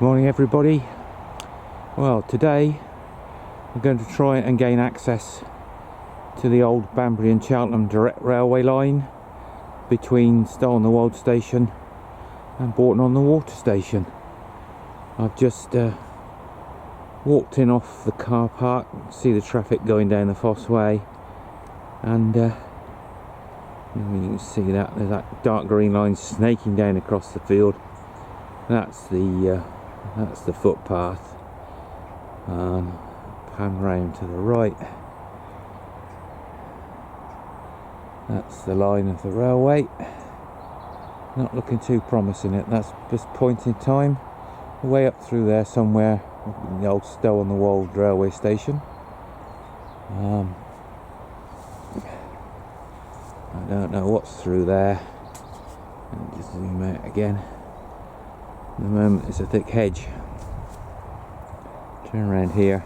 Morning everybody. Well, today we're going to try and gain access to the old Banbury and Cheltenham direct railway line between Stow on the WOLD station and Bourton on the water station. I've just walked in off the car park, see the traffic going down the Fosse Way, and you can see that there's that dark green line snaking down across the field. That's the footpath, and pan round to the right. That's the line of the railway. Not looking too promising. That's just point in time. Way up through there somewhere, the old Stow on the WOLD railway station. I don't know what's through there. I'll just zoom out again. At the moment it's a thick hedge. Turn around here.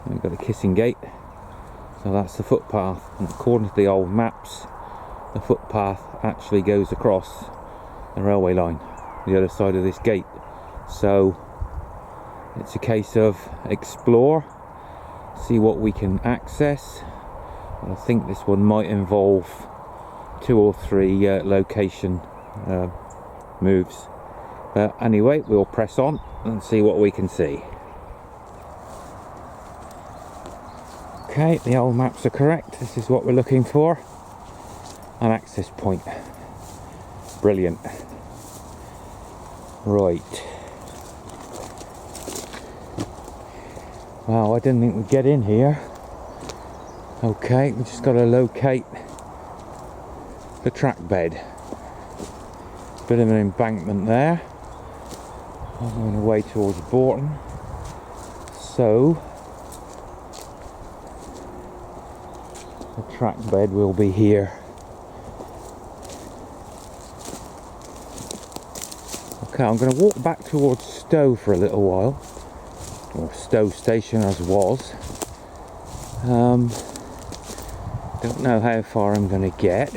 We've got a kissing gate. So that's the footpath. And according to the old maps, the footpath actually goes across the railway line, the other side of this gate. So it's a case of explore, see what we can access. I think this one might involve 2 or 3 location moves. But anyway, we'll press on and see what we can see. Okay, the old maps are correct. This is what we're looking for. An access point. Brilliant. Right. Wow, I didn't think we'd get in here. Okay, we just got to locate the track bed. Bit of an embankment there. I'm going away towards Bourton. So the track bed will be here. Okay, I'm going to walk back towards Stow for a little while, or Stow Station as was. Don't know how far I'm going to get,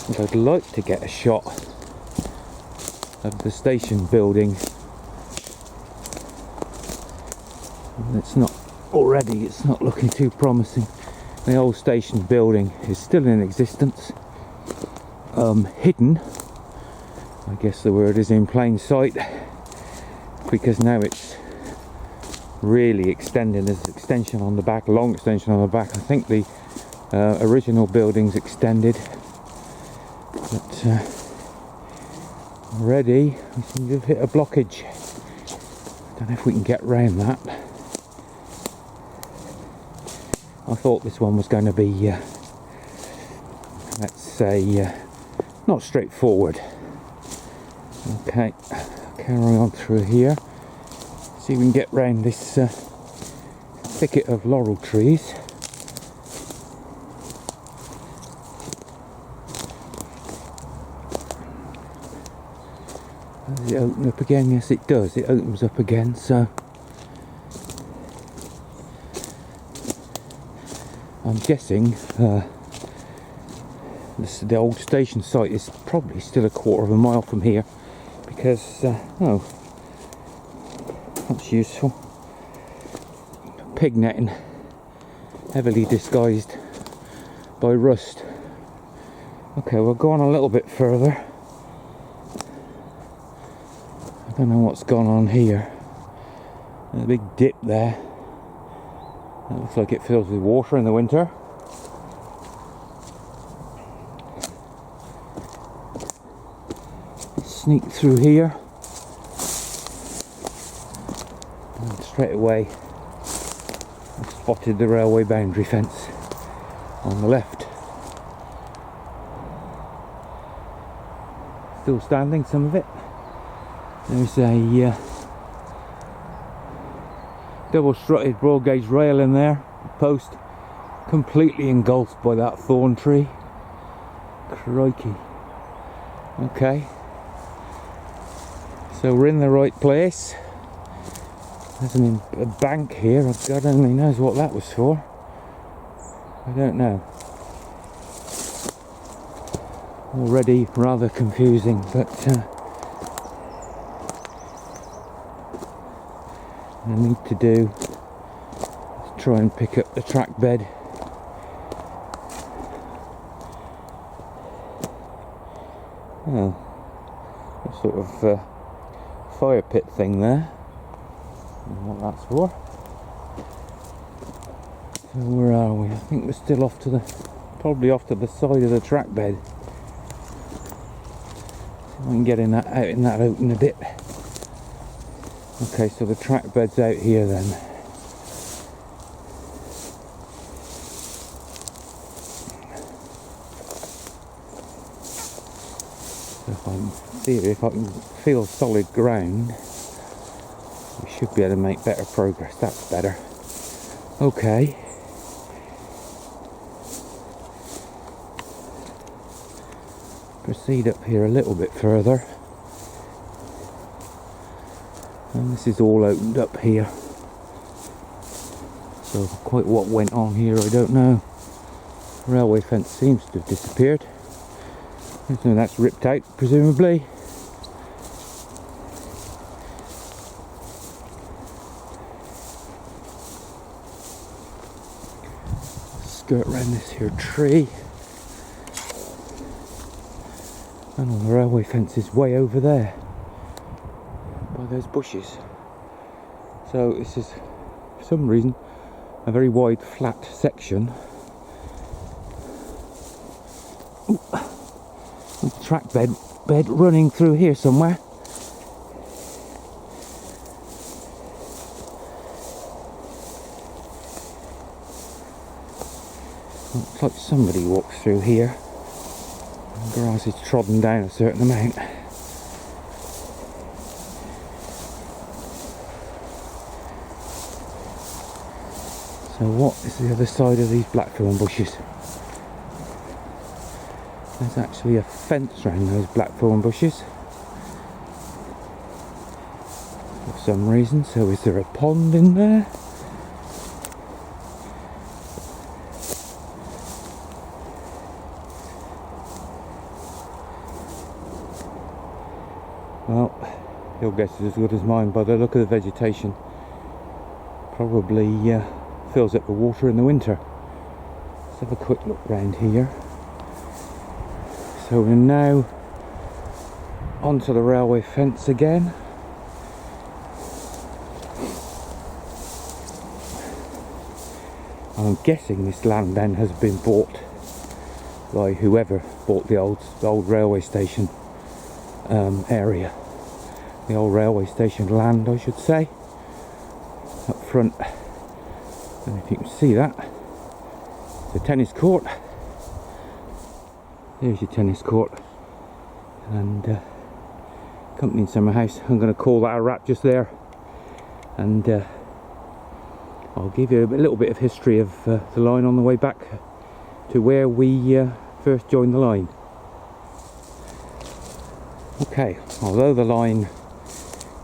but I'd like to get a shot of the station building. It's not looking too promising. The old station building is still in existence, hidden, I guess the word is, in plain sight, because now it's really extending. There's an extension on the back, long extension on the back. I think the original building's extended, but already we seem to have hit a blockage. Don't know if we can get round that. I thought this one was going to be, let's say, not straightforward. Okay, carry on through here. See if we can get round this thicket of laurel trees. Does it open up again? Yes, it does. It opens up again, so I'm guessing the old station site is probably still a quarter of a mile from here, because oh, that's useful. Pig netting, heavily disguised by rust. Okay, we'll go on a little bit further. I don't know what's gone on here. There's a big dip there. It looks like it fills with water in the winter. Sneak through here. And straight away I spotted the railway boundary fence on the left. Still standing, some of it. There's a double strutted broad gauge rail in there, post completely engulfed by that thorn tree. Crikey. Okay, so we're in the right place. There's a bank here. God only knows what that was for. I don't know. Already rather confusing, but I need to do is try and pick up the track bed. Oh, a sort of fire pit thing there. I don't know what that's for. So where are we? I think we're still off to the, probably off to the side of the track bed. See if I can get in that out in that open a bit. Okay, so the track bed's out here then. So if I can see it, if I can feel solid ground, we should be able to make better progress. That's better. Okay. Proceed up here a little bit further. And this is all opened up here. So quite what went on here, I don't know. Railway fence seems to have disappeared. So that's ripped out, presumably. Skirt around this here tree. And all the railway fence is way over there by those bushes. So this is, for some reason, a very wide flat section. Ooh. With the track bed running through here somewhere. Looks like somebody walks through here. The grass is trodden down a certain amount. So what is the other side of these blackthorn bushes? There's actually a fence around those blackthorn bushes for some reason. So is there a pond in there? Well, your guess is as good as mine by the look of the vegetation. Probably fills up the water in the winter. Let's have a quick look round here. So we're now onto the railway fence again. I'm guessing this land then has been bought by whoever bought the old railway station area. The old railway station land, I should say. Up front, and if you can see that, the tennis court. There's your tennis court and company and summer house. I'm going to call that a wrap just there, and I'll give you a little bit of history of the line on the way back to where we first joined the line. Okay, although the line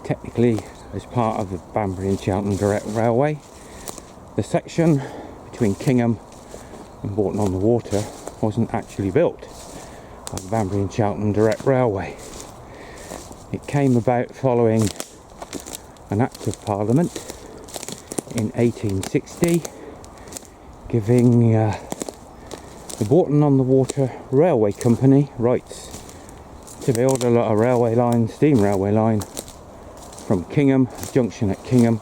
technically is part of the Banbury and Cheltenham Direct Railway, the section between Kingham and Bourton on the Water wasn't actually built by the Banbury and Cheltenham Direct Railway. It came about following an Act of Parliament in 1860 giving the Bourton on the Water Railway Company rights to build a railway line, steam railway line from Kingham, junction at Kingham,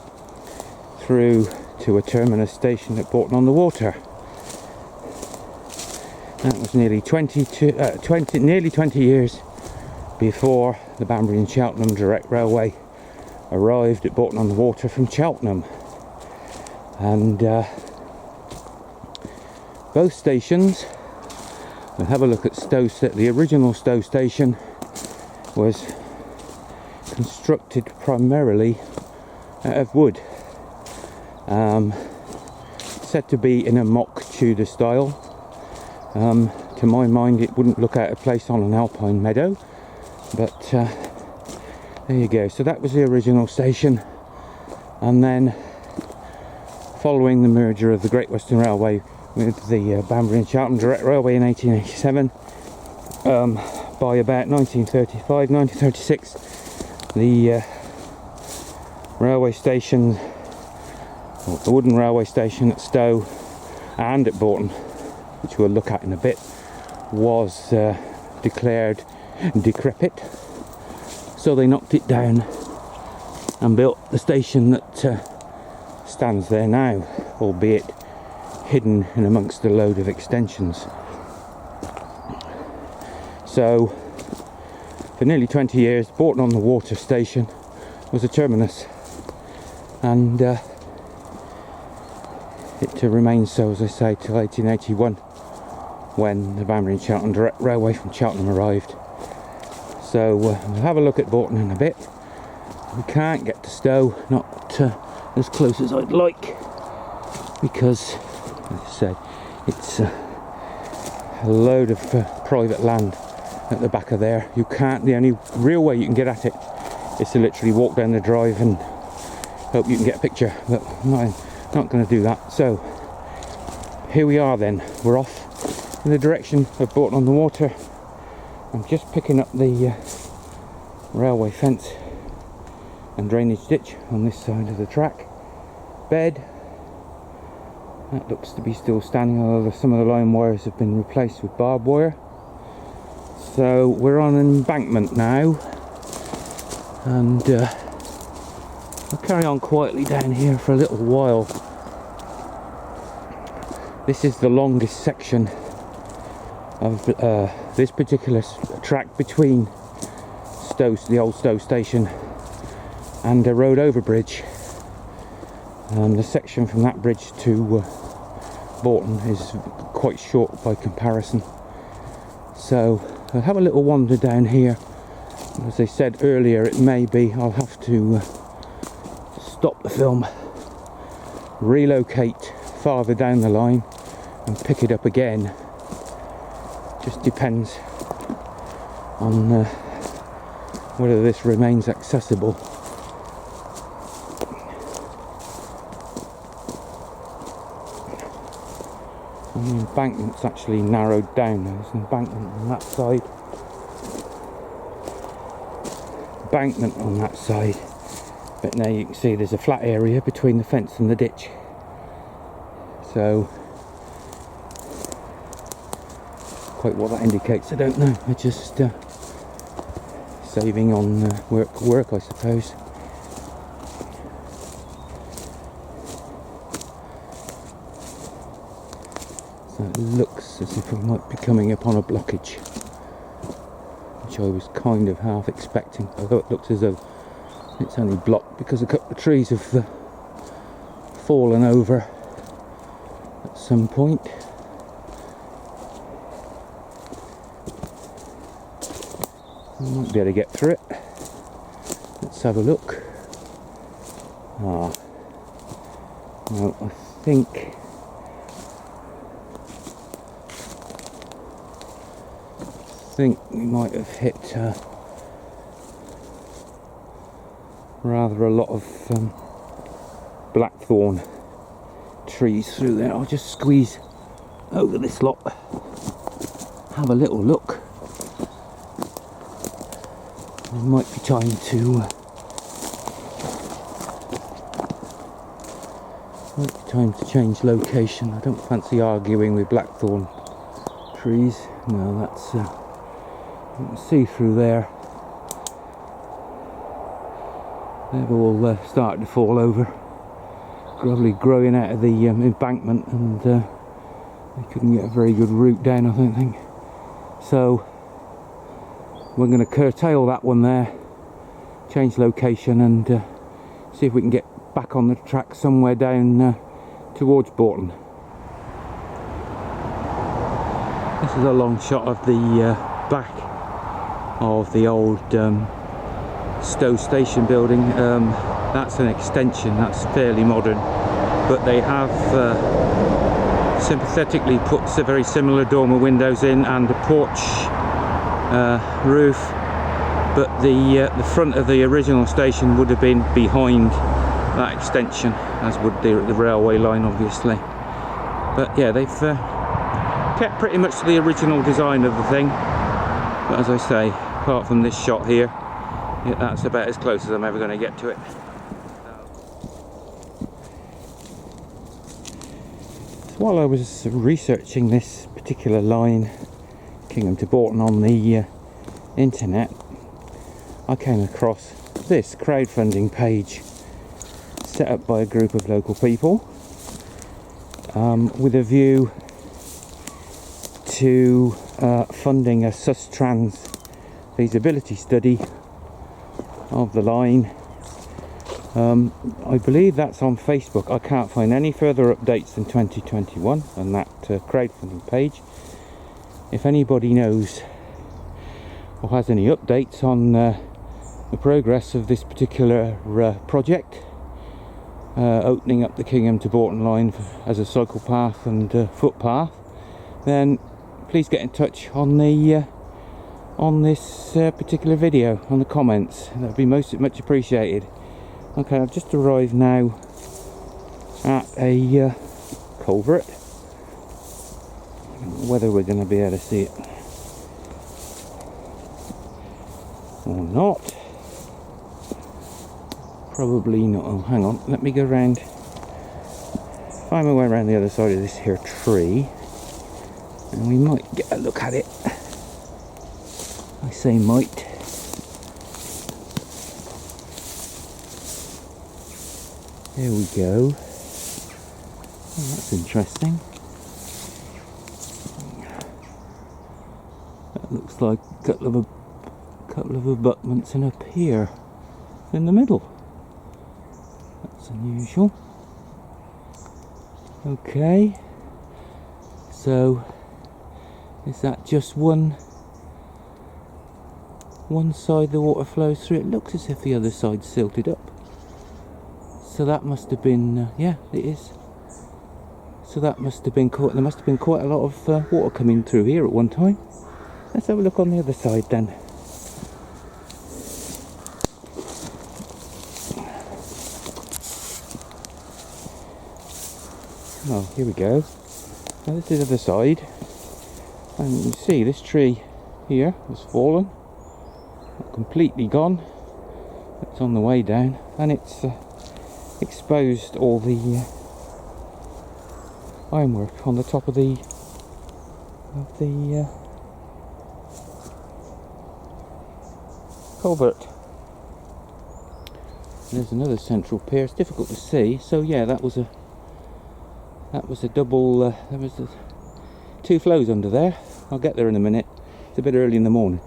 through to a terminus station at Bourton on the Water. That was nearly 20 years before the Banbury and Cheltenham Direct Railway arrived at Bourton on the Water from Cheltenham. And both stations, we'll have a look at Stow. The original Stow Station was constructed primarily out of wood, said to be in a mock Tudor style. To my mind, it wouldn't look out of place on an alpine meadow, but there you go. So that was the original station, and then following the merger of the Great Western Railway with the Banbury and Cheltenham Direct Railway in 1887, by about 1935, 1936, the railway station, or the wooden railway station at Stow and at Bourton, which we'll look at in a bit, was declared decrepit, so they knocked it down and built the station that stands there now, albeit hidden in amongst a load of extensions. So for nearly 20 years, Bourton on the Water station was a terminus, and it remained so, as I say, till 1881, when the Banbury and Cheltenham direct railway from Cheltenham arrived. So we'll have a look at Bourton in a bit. We can't get to Stow, not as close as I'd like, because, as I say, it's a load of private land at the back of there. You can't, the only real way you can get at it is to literally walk down the drive and hope you can get a picture, but I'm not going to do that. So here we are then, we're off in the direction of Bourton on the Water. I'm just picking up the railway fence and drainage ditch on this side of the track. Bed, that looks to be still standing, although some of the line wires have been replaced with barbed wire. So we're on an embankment now, and I'll carry on quietly down here for a little while. This is the longest section of this particular track between the old Stow Station and a road over bridge. The section from that bridge to Bourton is quite short by comparison. So I'll have a little wander down here. As I said earlier, it may be I'll have to stop the film, relocate farther down the line and pick it up again. Just depends on whether this remains accessible. And the embankment's actually narrowed down. There's an embankment on that side, embankment on that side, but now you can see there's a flat area between the fence and the ditch. So quite what that indicates, I don't know. It's just saving on work, I suppose. So it looks as if we might be coming upon a blockage, which I was kind of half expecting, although it looks as though it's only blocked because a couple of trees have fallen over at some point. I might be able to get through it. Let's have a look. Well, I think we might have hit rather a lot of blackthorn trees through there. I'll just squeeze over this lot, have a little look. It might be time to change location. I don't fancy arguing with blackthorn trees. No, that's you can see through there. They've all started to fall over, gradually growing out of the embankment, and they couldn't get a very good route down, I don't think. So we're going to curtail that one there, change location, and see if we can get back on the track somewhere down towards Bourton. This is a long shot of the back of the old Stow Station building. That's an extension, that's fairly modern, but they have sympathetically put some very similar dormer windows in and a porch roof, but the front of the original station would have been behind that extension, as would the railway line, obviously. But yeah, they've kept pretty much the original design of the thing, but as I say, apart from this shot here, yeah, that's about as close as I'm ever going to get to it. So while I was researching this particular line, Kingham to Bourton, on the internet, I came across this crowdfunding page set up by a group of local people with a view to funding a sus-trans feasibility study of the line. I believe that's on Facebook. I can't find any further updates than 2021 on that crowdfunding page. If anybody knows or has any updates on the progress of this particular project, opening up the Kingham to Bourton line as a cycle path and footpath, then please get in touch on the on this particular video, on the comments. That would be much appreciated. Okay, I've just arrived now at a culvert. Whether we're going to be able to see it or not, probably not. Oh, hang on, let me go round, find my way around the other side of this here tree, and we might get a look at it. I say might. There we go. Oh, that's interesting. That looks like a couple of abutments and a pier in the middle. That's unusual. Okay. So is that just one side the water flows through? It looks as if the other side's silted up. So that must have been, yeah, it is. So that must have been there must have been quite a lot of water coming through here at one time. Let's have a look on the other side then. Oh, here we go. Now this is the other side. And you can see this tree here has fallen. Not completely gone. It's on the way down. And it's exposed all the ironwork on the top of the culvert. There's another central pier. It's difficult to see. So yeah, that was a double. There was two flows under there. I'll get there in a minute. It's a bit early in the morning.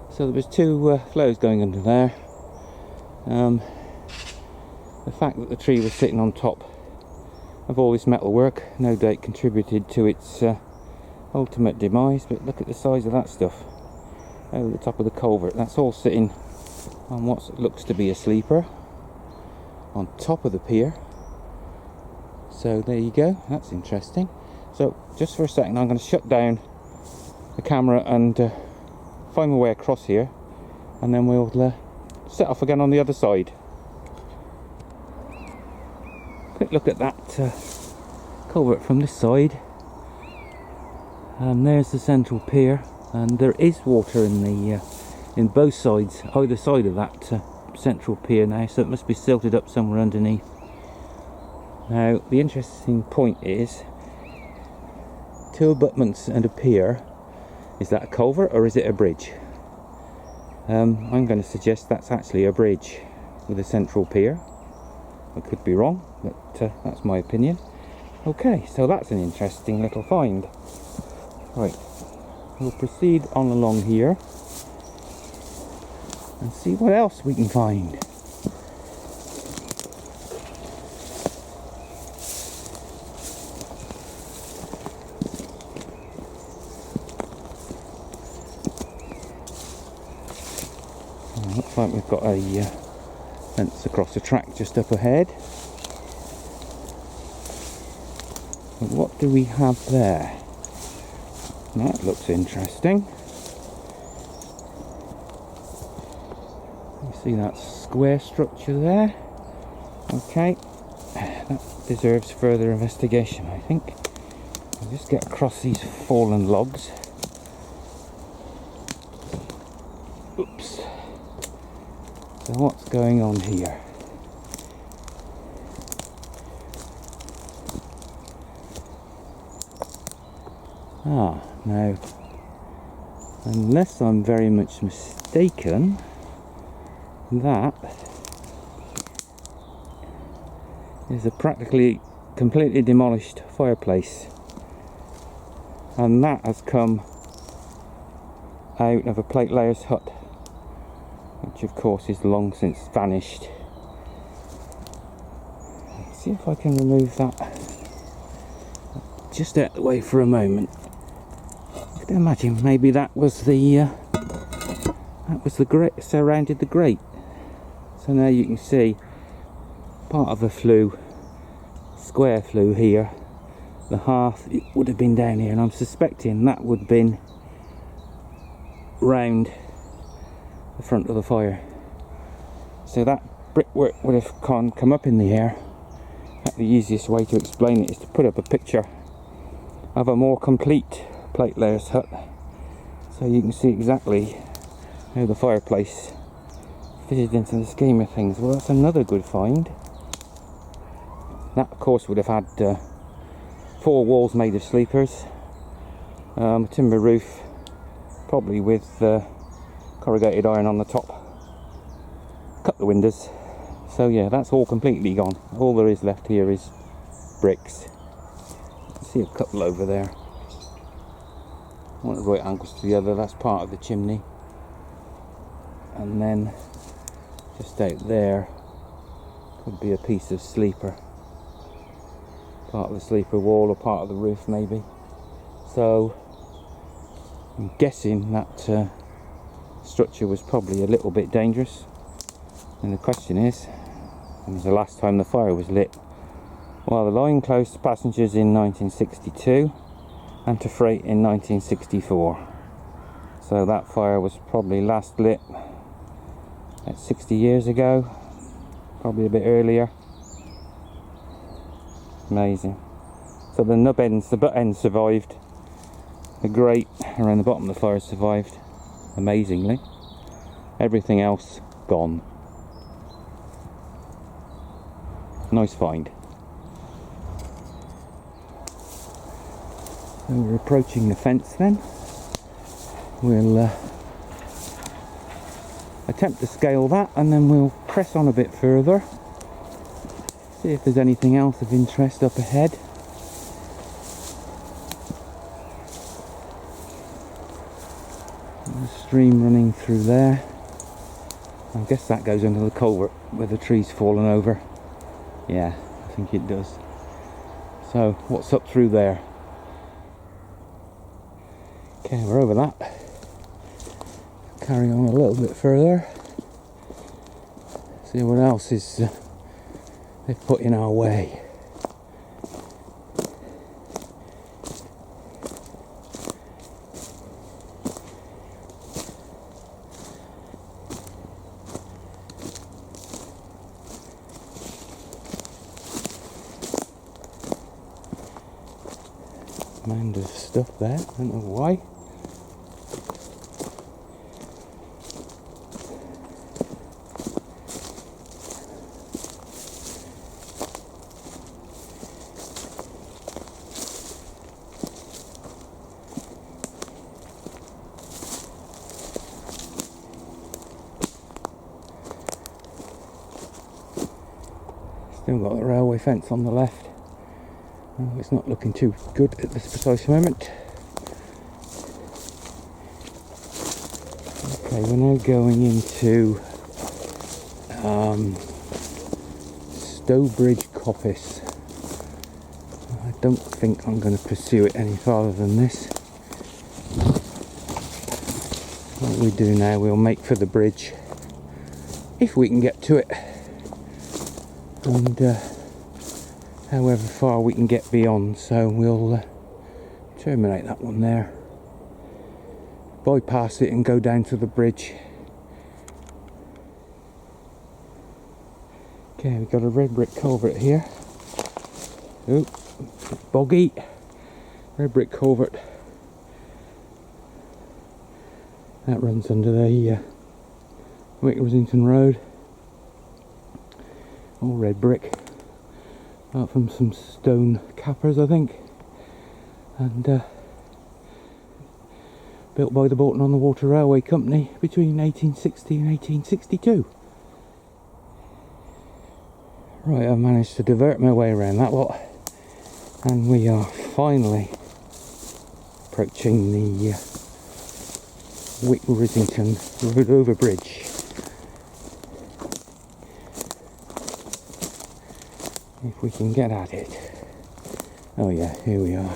So there was two flows going under there. The fact that the tree was sitting on top of all this metalwork no doubt contributed to its ultimate demise, but look at the size of that stuff over the top of the culvert. That's all sitting on what looks to be a sleeper on top of the pier. So there you go, that's interesting. So just for a second I'm going to shut down the camera and find my way across here, and then we'll set off again on the other side. Quick look at that culvert from this side, and there's the central pier, and there is water in the in both sides, either side of that central pier now, so it must be silted up somewhere underneath. Now the interesting point is, two abutments and a pier, is that a culvert or is it a bridge? I'm going to suggest that's actually a bridge with a central pier. I could be wrong, but that's my opinion. Okay, so that's an interesting little find. Right, we'll proceed on along here and see what else we can find. Looks like we've got a fence across the track just up ahead. But what do we have there? That looks interesting. You see that square structure there? Okay, that deserves further investigation, I think. I'll just get across these fallen logs. Oops. So what's going on here? Now, unless I'm very much mistaken, that is a practically completely demolished fireplace, and that has come out of a plate layer's hut, which of course is long since vanished. Let's see if I can remove that just out of the way for a moment. I can imagine maybe that was the grate, surrounded the grate. So now you can see part of the flue, square flue here, the hearth, it would have been down here, and I'm suspecting that would have been round the front of the fire. So that brickwork would have come up in the air. The easiest way to explain it is to put up a picture of a more complete plate layers hut, so you can see exactly how the fireplace fitted into the scheme of things. Well, that's another good find. That of course would have had 4 walls made of sleepers, a timber roof, probably with corrugated iron on the top, cut the windows. So yeah, that's all completely gone. All there is left here is bricks. You can see a couple over there, one at right angles to the other. That's part of the chimney, and then just out there could be a piece of sleeper, part of the sleeper wall or part of the roof maybe. So I'm guessing that structure was probably a little bit dangerous, and the question is, when was the last time the fire was lit? Well, the line closed to passengers in 1962 and to freight in 1964. So that fire was probably last lit about 60 years ago, probably a bit earlier. Amazing. So the nub ends, the butt ends survived. The grate around the bottom of the fire survived, amazingly. Everything else gone. Nice find. So we're approaching the fence then. We'll attempt to scale that, and then we'll press on a bit further, see if there's anything else of interest up ahead. There's a stream running through there. I guess that goes under the culvert where the tree's fallen over. Yeah, I think it does. So what's up through there? Okay, we're over that. Carry on a little bit further. See what else is they've put in our way. Mound of stuff there, I don't know why. Still got the railway fence on the left. Oh, it's not looking too good at this precise moment. Okay, we're now going into Stow Bridge coppice. I don't think I'm going to pursue it any farther than this. What we do now, we'll make for the bridge if we can get to it, and however far we can get beyond. So we'll terminate that one there, bypass it and go down to the bridge. Okay, we've got a red brick culvert here. Oh, boggy. Red brick culvert. That runs under the Wickrington Road. All red brick. Apart from some stone cappers, I think. And built by the Bourton on the Water Railway Company between 1860 and 1862. Right, I've managed to divert my way around that lot, and we are finally approaching the Wickrington Bridge. If we can get at it. Oh yeah, here we are.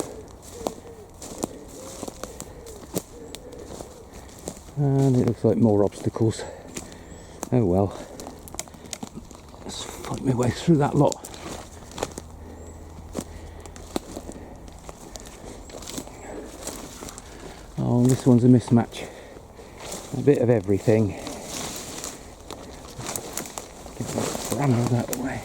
And it looks like more obstacles. Oh well. Let's fight my way through that lot. Oh, this one's a mismatch. A bit of everything. Get that brambles out of the way.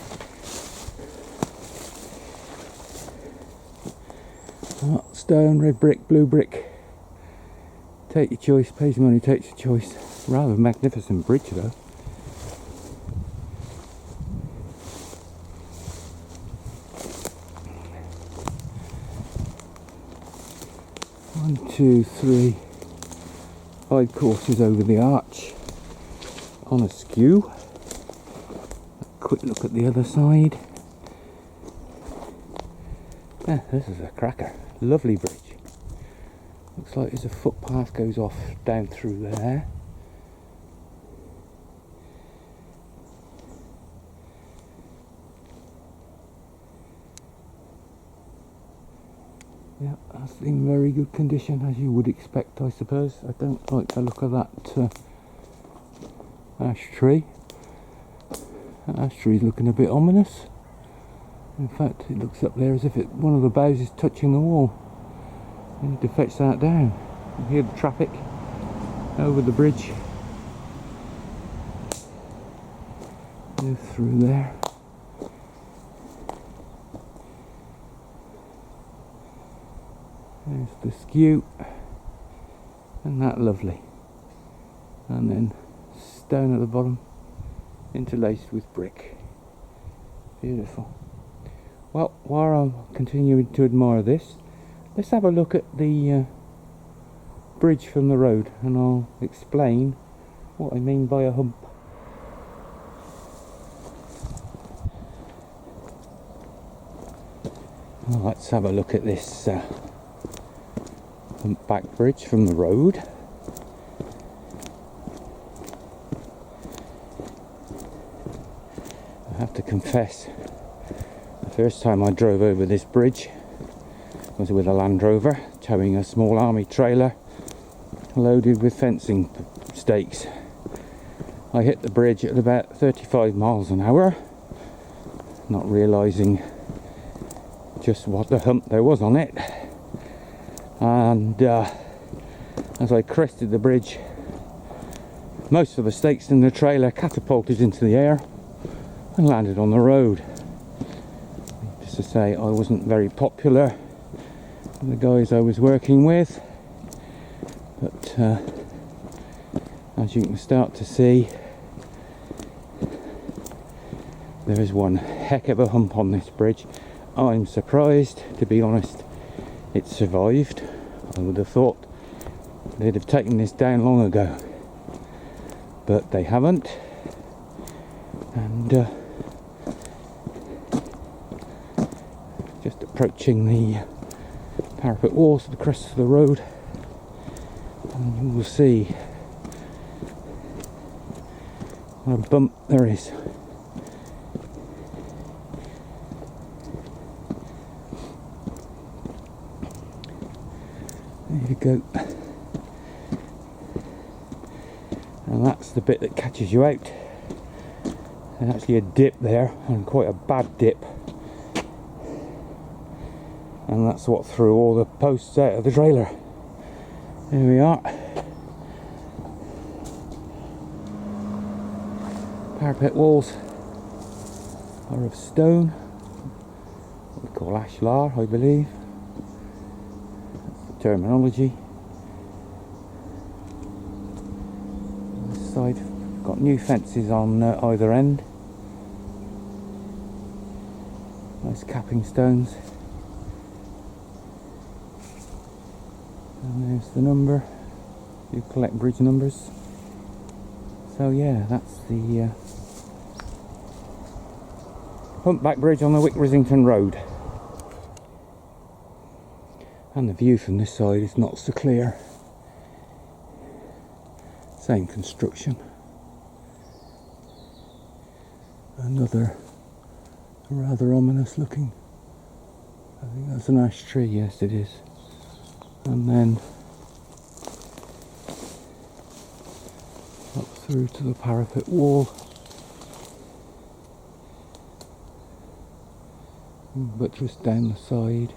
Oh, stone, red brick, blue brick. Take your choice, pays your money, takes your choice. Rather magnificent bridge though. One, two, three. 5 courses over the arch. On a skew. A quick look at the other side. Yeah, this is a cracker. Lovely bridge. Looks like there's a footpath goes off down through there. Yeah, that's in very good condition, as you would expect, I suppose. I don't like the look of that ash tree. That ash tree's looking a bit ominous. In fact, it looks up there as if one of the boughs is touching the wall. I need to fetch that down. You hear the traffic over the bridge. Go through there. There's the skew. And that lovely. And then stone at the bottom, interlaced with brick. Beautiful. Well, while I'm continuing to admire this, let's have a look at the bridge from the road, and I'll explain what I mean by a hump. Well, let's have a look at this humpback bridge from the road. I have to confess, the first time I drove over this bridge was with a Land Rover towing a small army trailer loaded with fencing stakes. I hit the bridge at about 35 miles an hour, not realising just what the hump there was on it, and as I crested the bridge, most of the stakes in the trailer catapulted into the air and landed on the road. Just to say, I wasn't very popular with the guys I was working with, but as you can start to see, there is one heck of a hump on this bridge. I'm surprised, to be honest, it survived. I would have thought they'd have taken this down long ago, but they haven't. And just approaching the parapet walls to the crest of the road, and you will see what a bump there is. There you go. And that's the bit that catches you out. There's actually a dip there, and quite a bad dip. And that's what threw all the posts out of the trailer. There we are. Parapet walls are of stone, what we call ashlar, I believe. That's the terminology. On this side, we've got new fences on either end. Nice capping stones. And there's the number, You collect bridge numbers. So yeah, that's the humpback bridge on the Wickrington Road. And the view from this side is not so clear. Same construction. Another rather ominous looking, I think that's an ash tree, yes it is. And then up through to the parapet wall. Buttress down the side,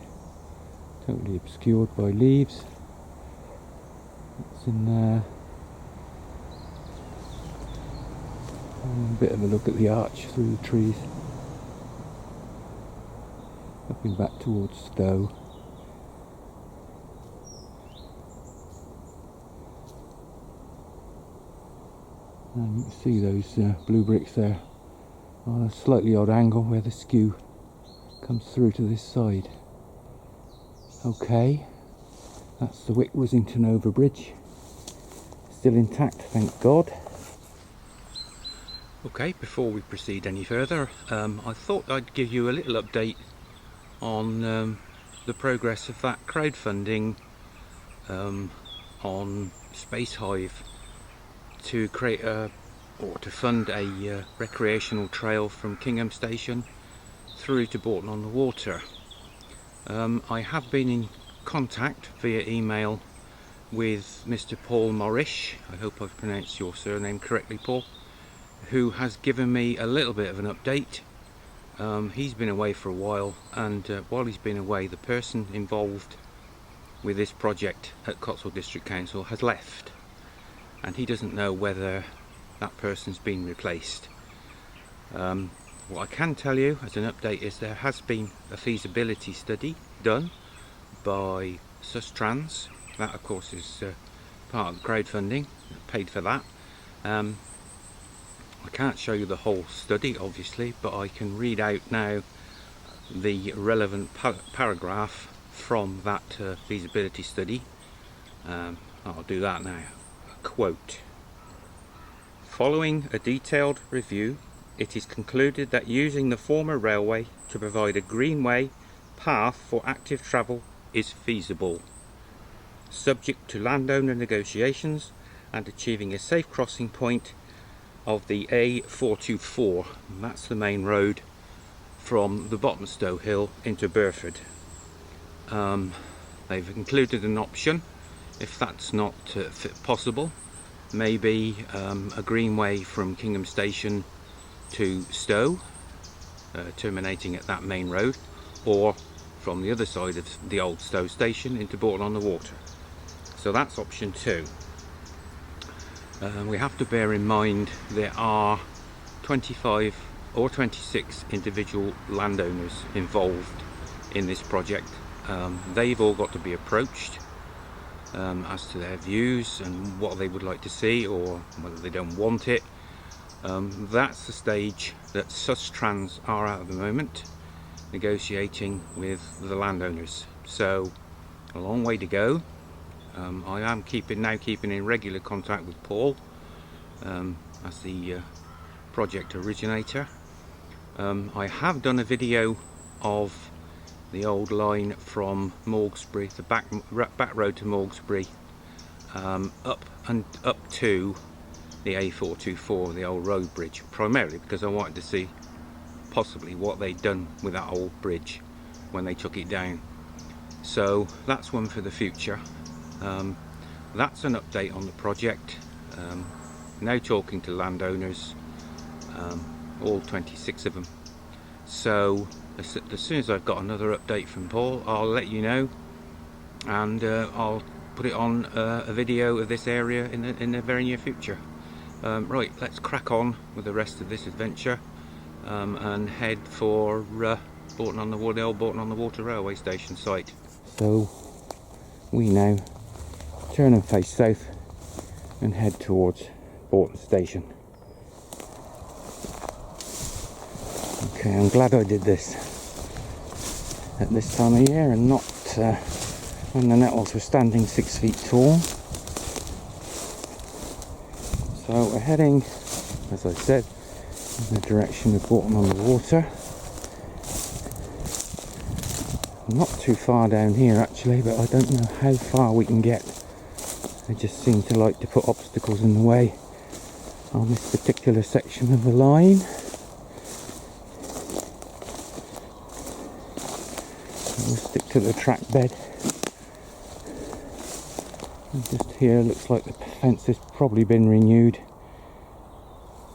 totally obscured by leaves. That's in there. And a bit of a look at the arch through the trees. Looking back towards Stow. And you can see those blue bricks there on a slightly odd angle where the skew comes through to this side. Okay, that's the Wickrington Bridge. Still intact, thank God. Okay, before we proceed any further, I thought I'd give you a little update on the progress of that crowdfunding on Space Hive to create or to fund a recreational trail from Kingham Station through to Borton on the Water. I have been in contact via email with Mr. Paul Morrish, I hope I've pronounced your surname correctly, Paul, who has given me a little bit of an update. He's been away for a while, and while he's been away, the person involved with this project at Cotswold District Council has left, and he doesn't know whether that person's been replaced. What I can tell you as an update is there has been a feasibility study done by Sustrans. That of course is part of the crowdfunding, paid for that. I can't show you the whole study obviously, but I can read out now the relevant paragraph from that feasibility study. I'll do that now. Quote: following a detailed review, it is concluded that using the former railway to provide a greenway path for active travel is feasible, subject to landowner negotiations and achieving a safe crossing point of the A424, and that's the main road from the bottom of Stow Hill into Burford. They've included an option, if that's not possible, maybe a greenway from Kingham Station to Stow, terminating at that main road, or from the other side of the old Stow Station into Borton on the Water. So that's option 2. We have to bear in mind there are 25 or 26 individual landowners involved in this project. They've all got to be approached as to their views and what they would like to see, or whether they don't want it. That's the stage that Sustrans are at the moment, negotiating with the landowners. So a long way to go. I am now keeping in regular contact with Paul as the project originator. I have done a video of the old line from Morgsbury, the back road to Morgsbury, up to the A424, the old road bridge, primarily because I wanted to see possibly what they'd done with that old bridge when they took it down. So that's one for the future. That's an update on the project. Now talking to landowners, all 26 of them. So as soon as I've got another update from Paul, I'll let you know, and I'll put it on a video of this area in the very near future. Right, let's crack on with the rest of this adventure and head for Borton on the Water, the old Borton on the Water railway station site. So we now turn and face south and head towards Borton Station. Okay, I'm glad I did this at this time of year and not when the nettles were standing 6 feet tall. So we're heading, as I said, in the direction of Bourton on the Water. Not too far down here actually, but I don't know how far we can get. They just seem to like to put obstacles in the way on this particular section of the line. We'll stick to the track bed. And just here looks like the fence has probably been renewed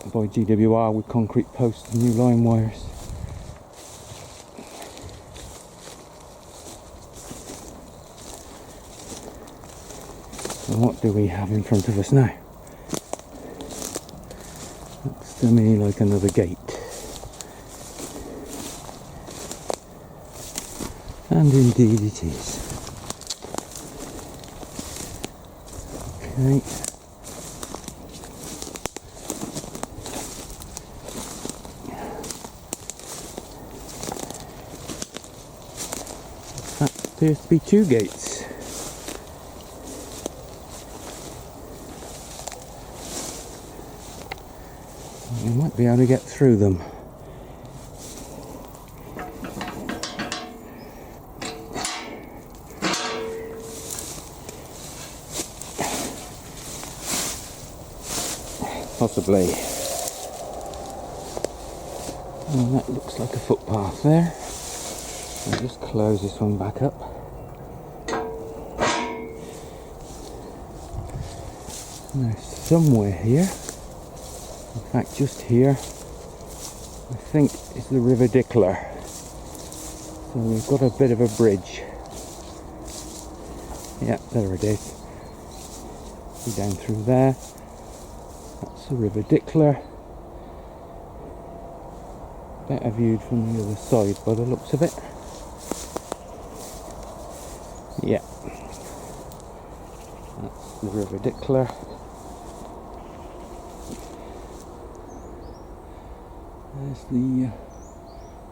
by GWR with concrete posts and new line wires. And what do we have in front of us now? Looks to me like another gate. And indeed it is. Okay. That appears to be two gates. You might be able to get through them. Possibly. And that looks like a footpath there. I'll just close this one back up. Now somewhere here, in fact just here, I think is the River Dickler. So we've got a bit of a bridge. Yeah, there it is. Go down through there. That's the River Dickler. Better viewed from the other side by the looks of it. Yeah. That's the River Dickler.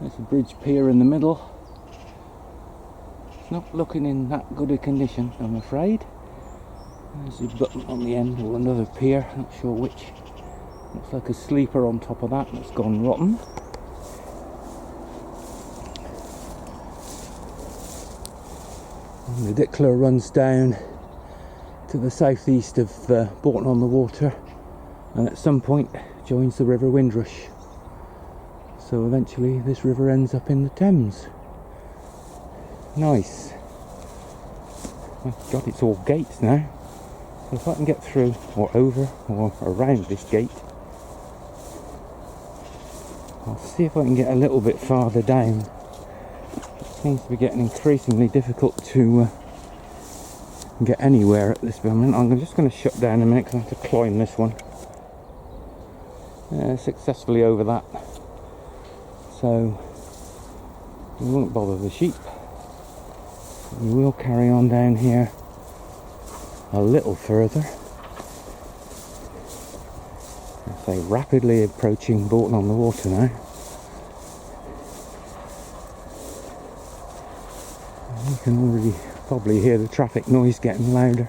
There's the bridge pier in the middle. It's not looking in that good a condition, I'm afraid. There's a button on the end, or another pier, not sure which. Looks like a sleeper on top of that that's gone rotten. And the Dickler runs down to the southeast of Bourton on the Water, and at some point joins the River Windrush. So eventually this river ends up in the Thames. Nice. Oh God, it's all gates now. So if I can get through, or over, or around this gate, I'll see if I can get a little bit farther down. It seems to be getting increasingly difficult to get anywhere at this moment. I'm just going to shut down a minute because I have to climb this one. Successfully over that. So we won't bother the sheep. We will carry on down here a little further. I say rapidly approaching Bourton on the Water now. You can already probably hear the traffic noise getting louder.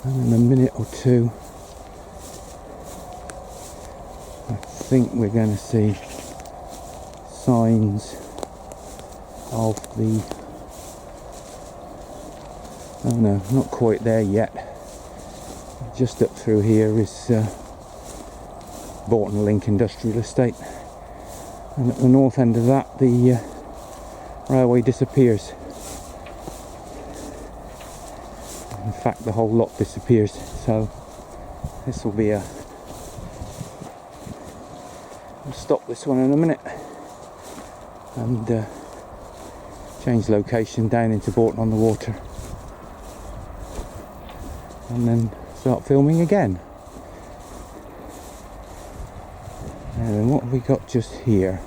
And in a minute or two, I think we're going to see signs of the... oh no, not quite there yet. Just up through here is Bourton Link Industrial Estate, and at the north end of that the railway disappears. In fact, the whole lot disappears, so this will be a... I'll stop this one in a minute and change location down into Bourton on the Water, and then start filming again. And then what have we got just here?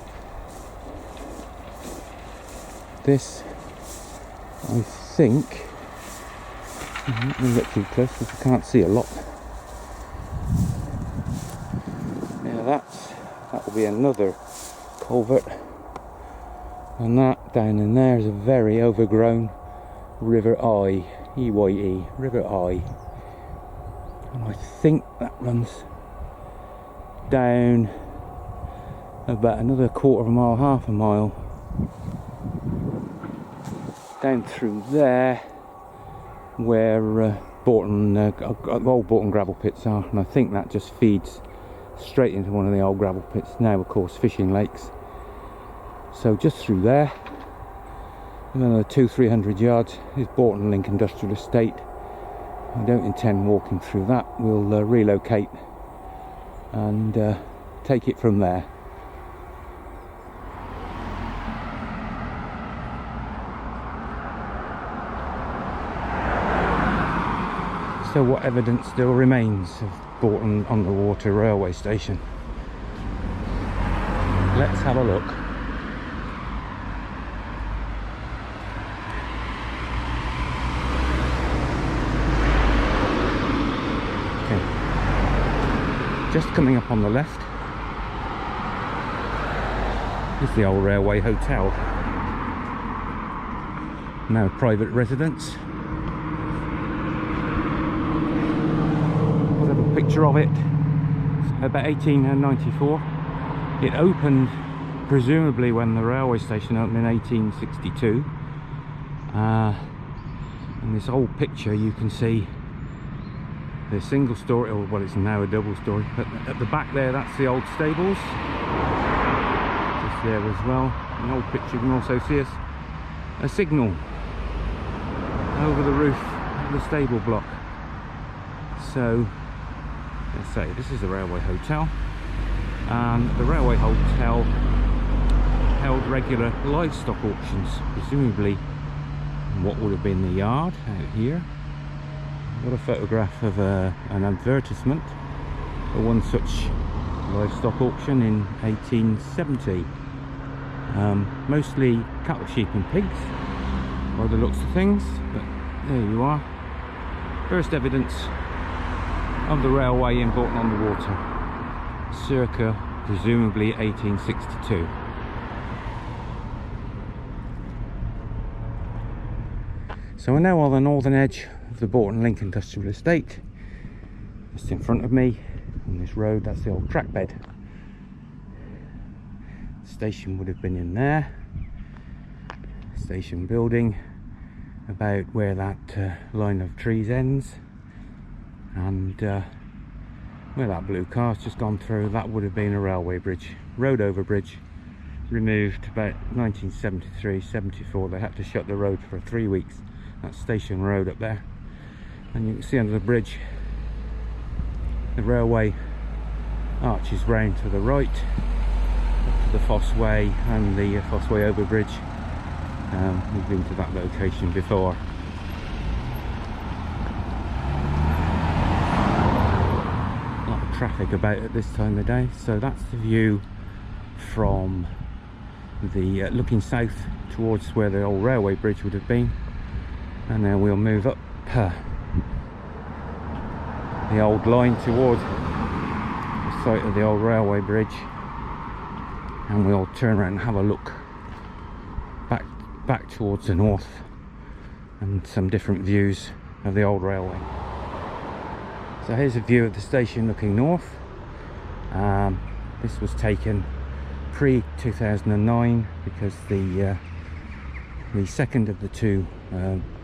This, I think, I'm not going to get too close because I can't see a lot. Yeah, that will be another culvert And that down in there is a very overgrown River Eye, E-Y-E, River Eye. And I think that runs down about another quarter of a mile, half a mile, down through there where Bourton, old Bourton gravel pits are, and I think that just feeds straight into one of the old gravel pits, now of course fishing lakes. So just through there, another 200-300 yards is Bourton Link Industrial Estate. I don't intend walking through that. We'll relocate and take it from there. So what evidence still remains of Bourton on the Water railway station? Let's have a look. Just coming up on the left is the old railway hotel, now private residence. We'll have a picture of it. About 1894. It opened presumably when the railway station opened in 1862. In this old picture you can see the single story, or well, it's now a double story, but at the back there, that's the old stables, just there as well. In the old picture you can also see a signal over the roof of the stable block. So let's say this is the railway hotel, and the railway hotel held regular livestock auctions, presumably in what would have been the yard out here. Got a photograph of an advertisement for one such livestock auction in 1870. Mostly cattle, sheep and pigs by the looks of things, but there you are. First evidence of the railway in Bourton on the Water, circa presumably 1862. So we're now on the northern edge of the Bourton Link Industrial Estate. Just in front of me on this road, that's the old track bed. The station would have been in there. Station building about where that line of trees ends, and where that blue car's just gone through, that would have been a railway bridge, road over bridge, removed about 1973-74. They had to shut the road for 3 weeks. That's Station Road up there, and you can see under the bridge the railway arches round to the right up to the Fosse Way and the Fosse Way over bridge. We've been to that location before. A lot of traffic about at this time of day. So that's the view from the looking south towards where the old railway bridge would have been. And then we'll move up the old line towards the site of the old railway bridge, and we'll turn around and have a look back towards the north and some different views of the old railway. So here's a view of the station looking north. This was taken pre-2009 because the second of the two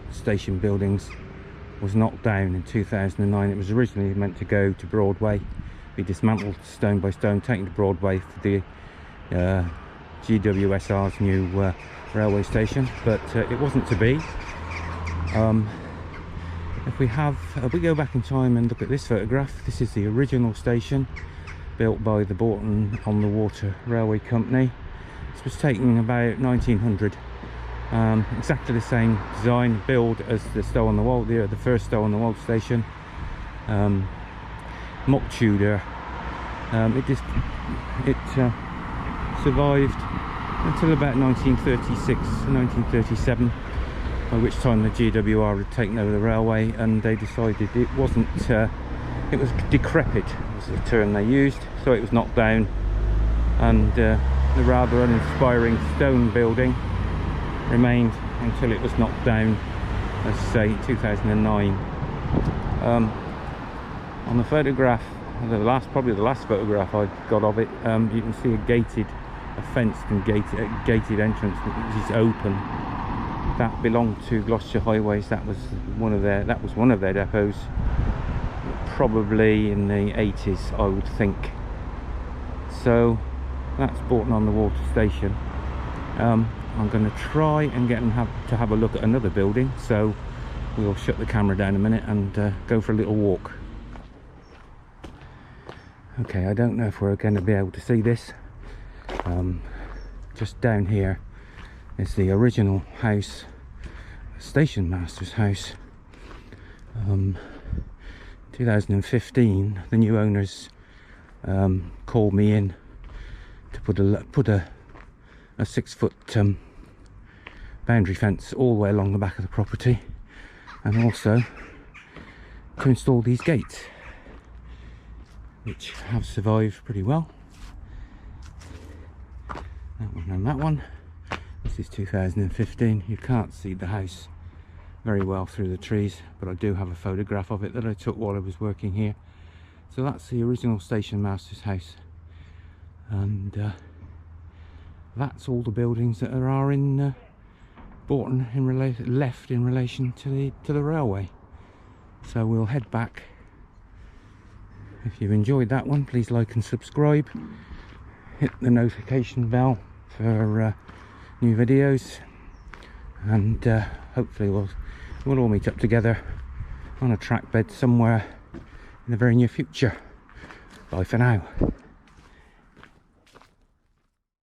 station buildings was knocked down in 2009. It was originally meant to go to Broadway, be dismantled stone by stone, taken to Broadway for the GWSR's new railway station, but it wasn't to be. If we go back in time and look at this photograph, this is the original station built by the Bourton on the Water Railway Company. This was taken about 1900. Exactly the same design, build as the Stow on the Wold, the first Stow on the Wold station. Mock Tudor. It survived until about 1936, 1937, by which time the GWR had taken over the railway, and they decided it wasn't, it was decrepit, was the term they used, so it was knocked down and the rather uninspiring stone building remained until it was knocked down, as I say, 2009. On the photograph, probably the last photograph I got of it, you can see a fenced and gated entrance which is open. That belonged to Gloucestershire Highways. That was one of their depots, probably in the 80s, I would think. So that's Borton on the Water Station. I'm going to try and get them to have a look at another building, so we'll shut the camera down a minute and go for a little walk. Okay, I don't know if we're going to be able to see this. Just down here is the original house, station master's house. 2015, the new owners called me in to put a 6-foot boundary fence all the way along the back of the property, and also to install these gates, which have survived pretty well. That one and that one. This is 2015. You can't see the house very well through the trees, but I do have a photograph of it that I took while I was working here. So that's the original station master's house, and that's all the buildings that there are in Bourton left in relation to the railway. So we'll head back. If you've enjoyed that one, please like and subscribe. Hit the notification bell for new videos, and hopefully we'll all meet up together on a track bed somewhere in the very near future. Bye for now.